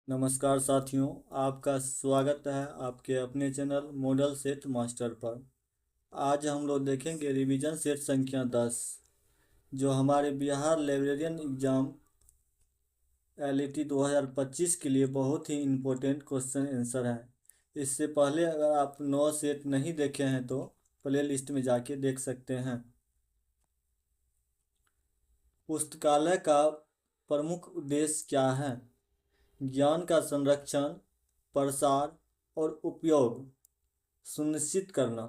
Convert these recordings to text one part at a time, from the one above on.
नमस्कार साथियों, आपका स्वागत है आपके अपने चैनल मॉडल सेट मास्टर पर। आज हम लोग देखेंगे रिवीजन सेट संख्या 10, जो हमारे बिहार लाइब्रेरियन एग्जाम एलईटी 2025 के लिए बहुत ही इम्पोर्टेंट क्वेश्चन आंसर है। इससे पहले अगर आप 9 सेट नहीं देखे हैं तो प्ले लिस्ट में जाके देख सकते हैं। पुस्तकालय का प्रमुख उद्देश्य क्या है? ज्ञान का संरक्षण, प्रसार और उपयोग सुनिश्चित करना।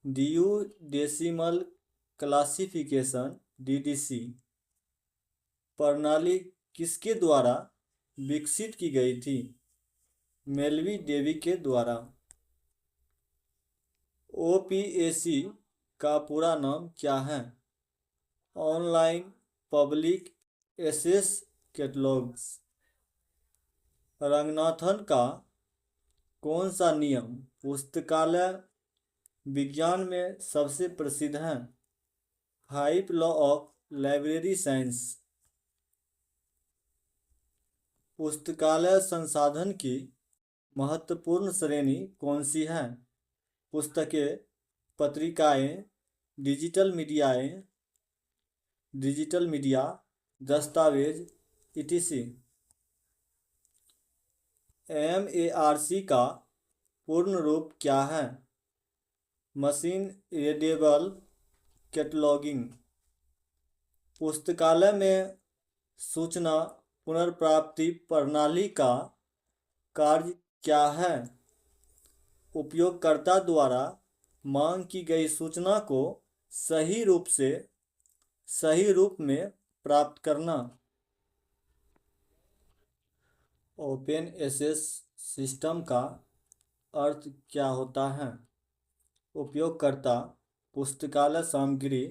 डीयू डेसिमल क्लासिफिकेशन डीडीसी प्रणाली किसके द्वारा विकसित की गई थी? मेलवी डेवी के द्वारा। ओपीएसी का पूरा नाम क्या है? Online public access catalogues. Ranganathan का कौन सा नियम पुस्तकालय विज्ञान में सबसे प्रसिद्ध है? Hype law of library science. पुस्तकालय संसाधन की महत्वपूर्ण श्रेणी कौन सी है? पुस्तकें, पत्रिकाएं, डिजिटल मीडिया, दस्तावेज etc। एमएआरसी का पूर्ण रूप क्या है? Machine readable cataloguing. पुस्तकालय में सूचना पुनर्प्राप्ति प्रणाली का कार्य क्या है? उपयोगकर्ता द्वारा मांग की गई सूचना को सही रूप में प्राप्त करना। ओपन एक्सेस सिस्टम का अर्थ क्या होता है? उपयोगकर्ता पुस्तकालय सामग्री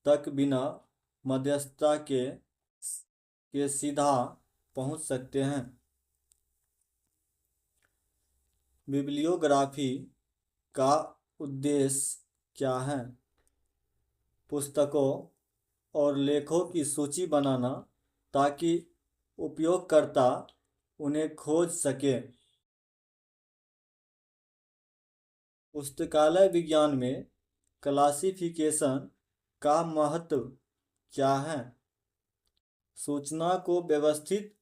तक बिना मध्यस्थता के सीधा पहुंच सकते हैं। बिब्लियोग्राफी का उद्देश्य क्या है? पुस्तकों और लेखों की सूची बनाना ताकि उपयोगकर्ता उन्हें खोज सके। पुस्तकालय विज्ञान में क्लासिफिकेशन का महत्व क्या है? सूचना को व्यवस्थित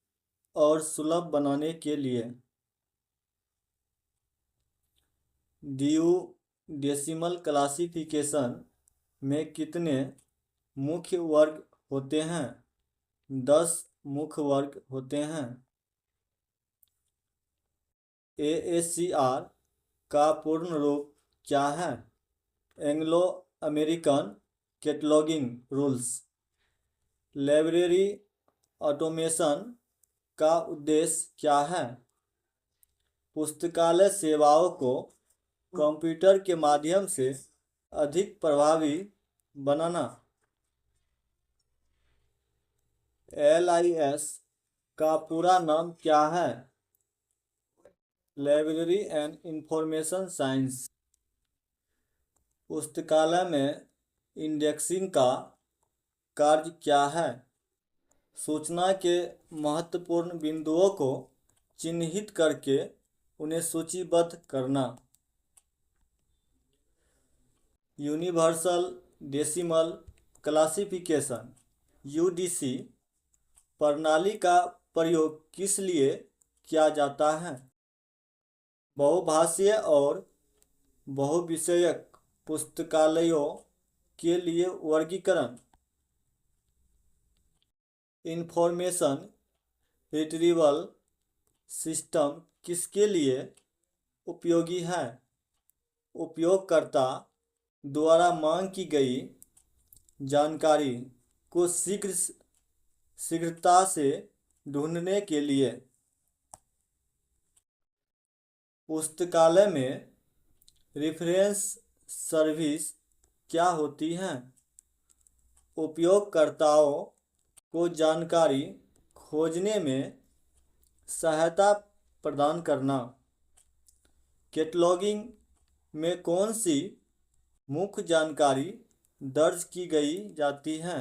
और सुलभ बनाने के लिए। डीयू डेसिमल क्लासिफिकेशन में कितने मुख्य वर्ग होते हैं? 10 मुख्य वर्ग होते हैं। एएससीआर का पूर्ण रूप क्या है? Anglo American cataloguing rules. Library automation का उद्देश्य क्या है? पुस्तकालय सेवाओं को कंप्यूटर के माध्यम से अधिक प्रभावी बनाना। LIS का पूरा नाम क्या है? Library and information science. पुस्तकालय में इंडेक्सिंग का कार्य क्या है? सूचना के महत्वपूर्ण बिंदुओं को चिन्हित करके उन्हें सूचीबद्ध करना। यूनिवर्सल डेसिमल क्लासिफिकेशन UDC प्रणाली का प्रयोग किस लिए किया जाता है? बहुभाषीय और बहुविषयक पुस्तकालयों के लिए वर्गीकरण। इंफॉर्मेशन रिट्रीवल सिस्टम किसके लिए उपयोगी है? उपयोगकर्ता द्वारा मांग की गई जानकारी को शीघ्रता से ढूंढने के लिए। पुस्तकालय में रेफरेंस सर्विस क्या होती है? उपयोगकर्ताओं को जानकारी खोजने में सहायता प्रदान करना। कैटलॉगिंग में कौन सी मुख्य जानकारी दर्ज की गई जाती है?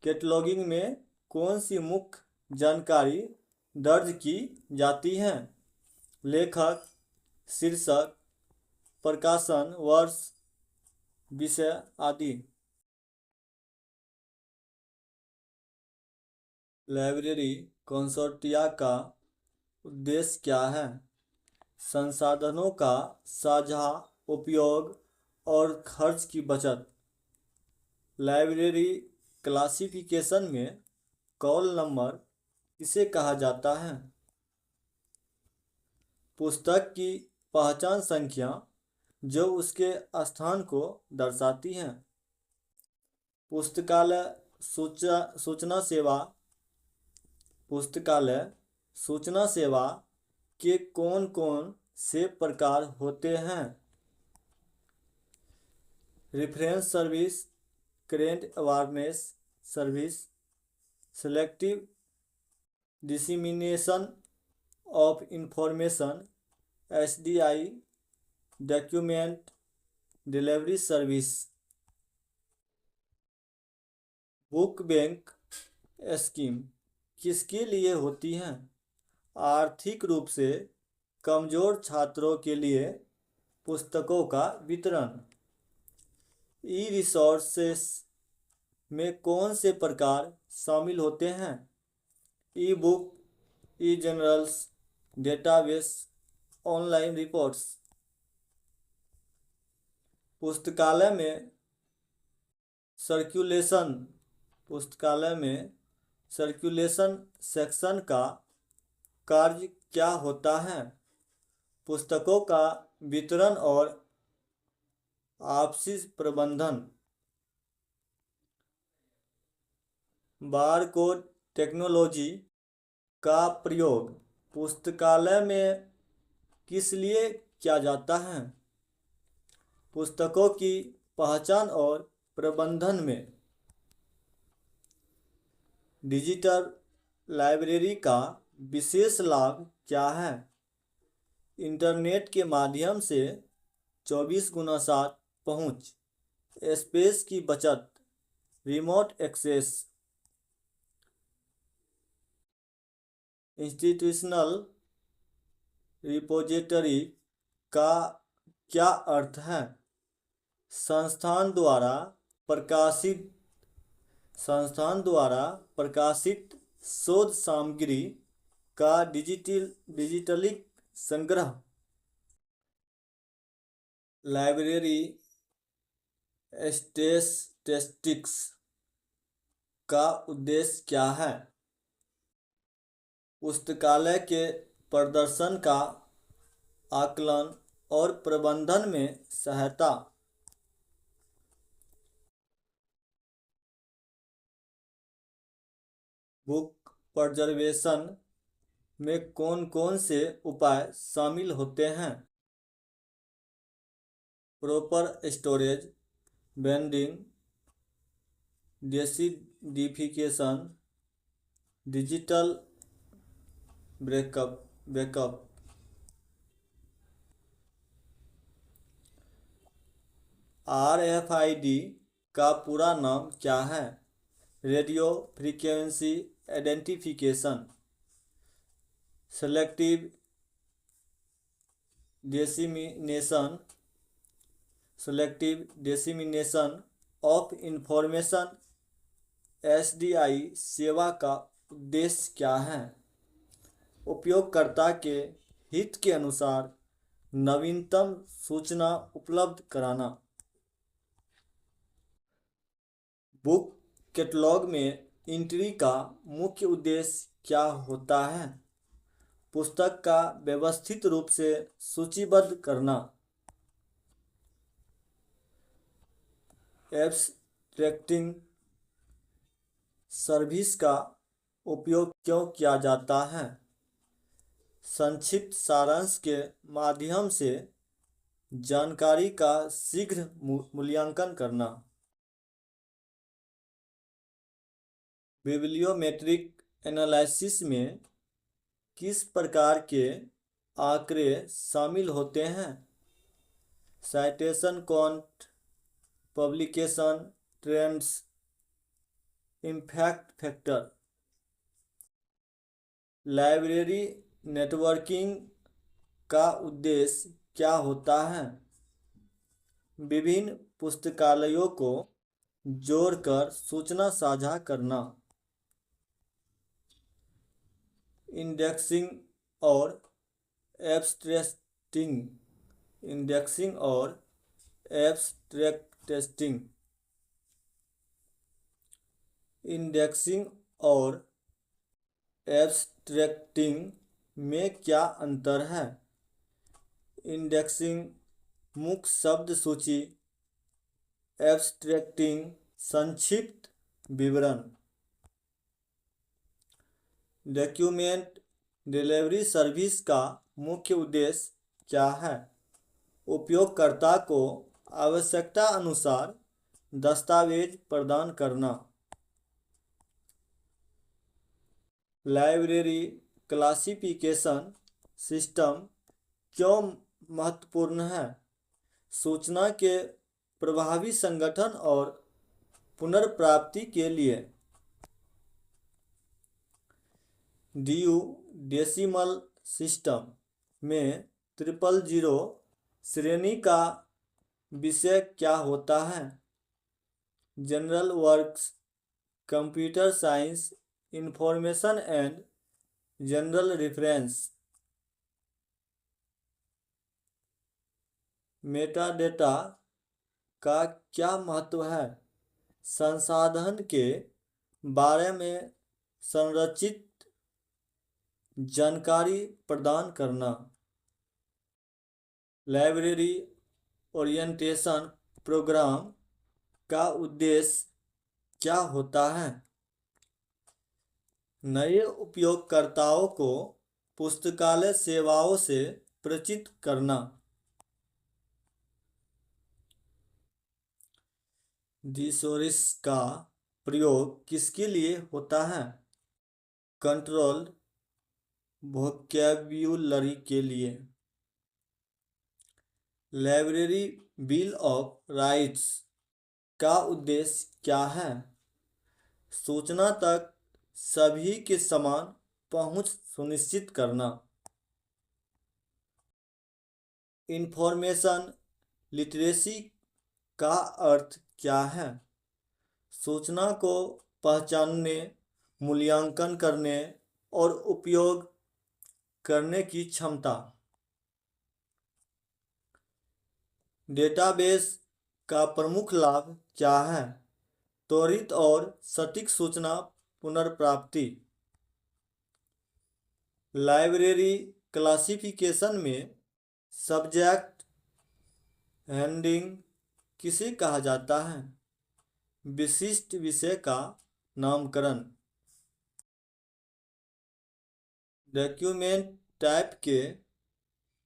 कैटलॉगिंग में कौन सी मुख्य जानकारी दर्ज की जाती है? लेखक, शीर्षक, प्रकाशन वर्ष, विषय आदि। लाइब्रेरी कंसोर्टिया का उद्देश्य क्या है? संसाधनों का साझा उपयोग और खर्च की बचत। लाइब्रेरी क्लासिफिकेशन में कॉल नंबर किसे कहा जाता है? पुस्तक की पहचान संख्या जो उसके स्थान को दर्शाती है। पुस्तकालय सूचना सेवा पुस्तकालय सूचना सेवा के कौन कौन से प्रकार होते हैं? Reference service, current awareness service, selective dissemination of information (SDI), document delivery service. Book bank scheme किसके लिए होती हैं? आर्थिक रूप से कमजोर छात्रों के लिए पुस्तकों का वितरण। ई रिसोर्सेस में कौन से प्रकार शामिल होते हैं? ई बुक, ई जर्नल्स, डेटाबेस, ऑनलाइन रिपोर्ट्स। पुस्तकालय में सर्कुलेशन सेक्शन का कार्य क्या होता है? पुस्तकों का वितरण और आपसी प्रबंधन। बारकोड टेक्नोलॉजी का प्रयोग पुस्तकालय में किस लिए किया जाता है? पुस्तकों की पहचान और प्रबंधन में। डिजिटल लाइब्रेरी का विशेष लाभ क्या है? इंटरनेट के माध्यम से 24x7 पहुंच, स्पेस की बचत, रिमोट एक्सेस। इंस्टीट्यूशनल रिपोजिटरी का क्या अर्थ है? संस्थान द्वारा प्रकाशित शोध सामग्री का डिजिटली संग्रह। लाइब्रेरी स्टैटिस्टिक्स का उद्देश्य क्या है? पुस्तकालय के प्रदर्शन का आकलन और प्रबंधन में सहायता। बुक प्रिजर्वेशन में कौन कौन से उपाय शामिल होते हैं? Proper storage, binding, deacidification, digital backup. RFID का पूरा नाम क्या है? Radio frequency identification, selective dissemination of information (SDI) सेवा का उद्देश्य क्या है? उपयोगकर्ता के हित के अनुसार नवीनतम सूचना उपलब्ध कराना। बुक कैटलॉग में एंट्री का मुख्य उद्देश्य क्या होता है? पुस्तक का व्यवस्थित रूप से सूचीबद्ध करना। एब्स्ट्रैक्टिंग सर्विस का उपयोग क्यों किया जाता है? संक्षिप्त सारांश के माध्यम से जानकारी का शीघ्र मूल्यांकन करना। बिब्लियोमेट्रिक एनालिसिस में किस प्रकार के आंकड़े शामिल होते हैं? Citation count, publication trends, impact factor. Library networking का उद्देश्य क्या होता है? विभिन्न पुस्तकालयों को जोड़कर सूचना साझा करना। इंडेक्सिंग और एब्स्ट्रैक्टिंग। इंडेक्सिंग और एब्स्ट्रैक्टिंग। इंडेक्सिंग और एब्स्ट्रैक्टिंग में क्या अंतर है? इंडेक्सिंग मुख्य शब्द सूची, एब्स्ट्रैक्टिंग संक्षिप्त विवरण। डॉक्यूमेंट डिलीवरी सर्विस का मुख्य उद्देश्य क्या है? उपयोगकर्ता को आवश्यकता अनुसार दस्तावेज प्रदान करना। लाइब्रेरी क्लासिफिकेशन सिस्टम क्यों महत्वपूर्ण है? सूचना के प्रभावी संगठन और पुनर्प्राप्ति के लिए। DU डेसिमल सिस्टम में 000 श्रेणी का विषय क्या होता है? General works, computer science, information and general reference. Metadata का क्या महत्व है? संसाधन के बारे में संरचित जानकारी प्रदान करना। लाइब्रेरी ओरिएंटेशन प्रोग्राम का उद्देश्य क्या होता है? नए उपयोगकर्ताओं को पुस्तकालय सेवाओं से परिचित करना। थिसॉरस का प्रयोग किसके लिए होता है? कंट्रोल्ड वोकैब्युलरी के लिए। लाइब्रेरी बिल ऑफ राइट्स का उद्देश्य क्या है? सूचना तक सभी के समान पहुंच सुनिश्चित करना। इंफॉर्मेशन लिटरेसी का अर्थ क्या है? सूचना को पहचानने, मूल्यांकन करने और उपयोग करने की क्षमता। डेटाबेस का प्रमुख लाभ क्या है? त्वरित और सटीक सूचना पुनर्प्राप्ति। लाइब्रेरी क्लासिफिकेशन में सब्जेक्ट हेडिंग किसे कहा जाता है? विशिष्ट विषय का नामकरण। डॉक्यूमेंट टाइप के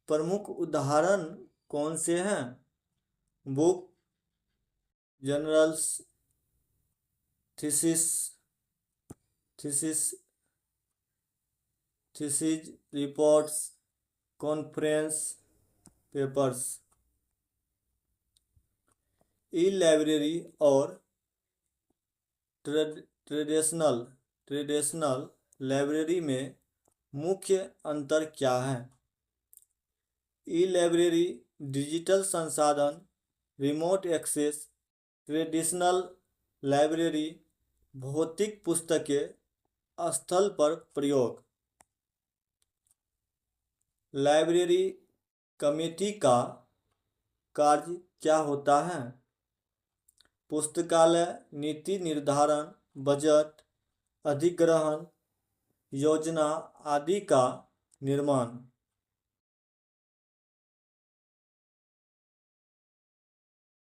प्रमुख उदाहरण कौन से हैं? Book, journals, thesis, reports, conference papers. ई लाइब्रेरी और ट्रेडिशनल लाइब्रेरी में मुख्य अंतर क्या है? ई लाइब्रेरी डिजिटल संसाधन, रिमोट एक्सेस। ट्रेडिशनल लाइब्रेरी भौतिक पुस्तकें स्थल पर प्रयोग। लाइब्रेरी कमेटी का कार्य क्या होता है? पुस्तकालय नीति निर्धारण, बजट, अधिग्रहण, योजना आदि का निर्माण।